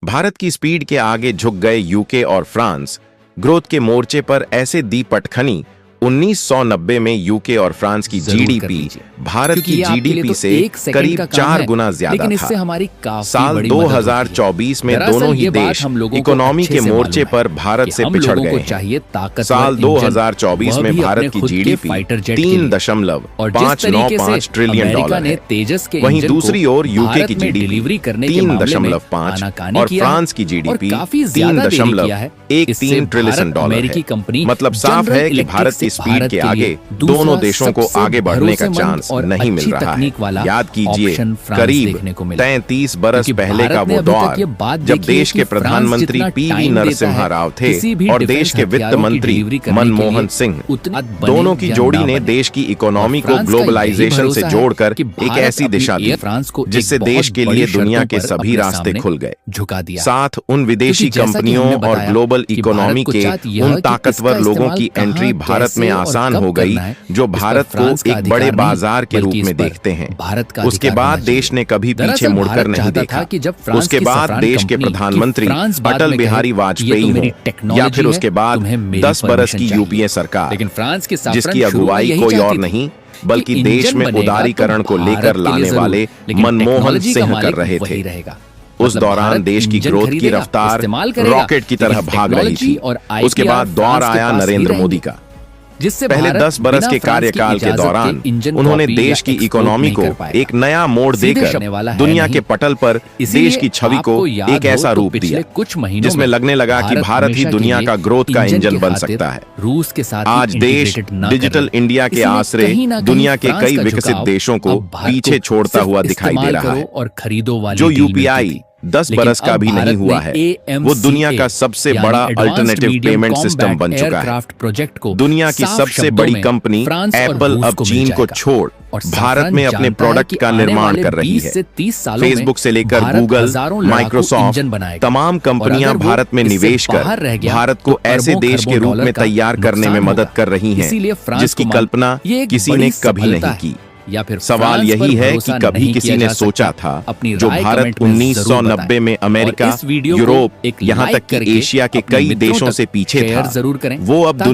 भारत की स्पीड के आगे झुक गए यूके और फ्रांस। ग्रोथ के मोर्चे पर ऐसे दी पटखनी। 1990 में यूके और फ्रांस की जीडीपी भारत की जीडीपी से करीब 4 गुना ज्यादा था। साल 2024 में दोनों ही देश इकोनॉमी के मोर्चे पर भारत से पिछड़ गए हैं। साल 2024 में भारत की जीडीपी 3.595 ट्रिलियन डॉलर है। वहीं दूसरी ओर यूके की जीडीपी 3.5 और फ्रांस की जीडीपी 3.13 ट्रिलियन डॉलर है। मतलब साफ है कि भारत की स्पीड के आगे दोनों देशों को आगे बढ़ने का चांस नहीं मिल रहा है। याद कीजिए, करीब 33 बरस पहले का वो दौर जब देश के प्रधानमंत्री पीवी नरसिम्हा राव थे और देश के वित्त मंत्री मनमोहन सिंह। दोनों की जोड़ी ने देश की इकोनॉमी को ग्लोबलाइजेशन से जोड़कर एक ऐसी दिशा दी जिससे देश के लिए दुनिया के सभी रास्ते खुल गए। साथ उन विदेशी कंपनियों और ग्लोबल इकोनॉमी के उन ताकतवर लोगों की एंट्री भारत में आसान हो गई जो भारत को एक बड़े बाजार के रूप में देखते हैं। उसके बाद देश ने कभी पीछे मुड़कर नहीं देखा। उसके बाद देश के प्रधानमंत्री अटल बिहारी वाजपेयी हो या फिर उसके बाद 10 बरस की यूपीए सरकार, जिसकी अगुवाई कोई और नहीं बल्कि देश में उदारीकरण को लेकर लाने वाले मनमोहन सिंह कर रहे थे। उस दौरान देश की ग्रोथ की रफ्तार रॉकेट की तरह भाग रही थी। उसके बाद दौर आया नरेंद्र मोदी का। पहले 10 बरस के कार्यकाल के दौरान उन्होंने देश की इकोनॉमी को एक नया मोड़ देकर दुनिया के पटल पर देश की छवि को एक ऐसा रूप दिया जिसमें लगने लगा कि भारत ही दुनिया का ग्रोथ का इंजन बन सकता है। आज देश डिजिटल इंडिया के आसरे दुनिया के कई विकसित देशों को पीछे छोड़ता हुआ दिखाई दे रहा है। जो यूपीआई 10 बरस का भी नहीं हुआ है, वो दुनिया का सबसे बड़ा अल्टरनेटिव पेमेंट सिस्टम बन चुका है। दुनिया की सबसे बड़ी कंपनी एप्पल अब चीन को छोड़ भारत में अपने प्रोडक्ट का निर्माण कर रही है। फेसबुक से लेकर गूगल, माइक्रोसॉफ्ट, तमाम कंपनियां भारत में निवेश कर भारत को ऐसे देश के रूप में तैयार करने में मदद कर रही हैं जिसकी कल्पना किसी ने कभी नहीं की। सवाल यही है कि कभी किसी ने सोचा था जो भारत 1990 में अमेरिका, यूरोप, यहाँ तक कि एशिया के कई देशों से पीछे था, वो अब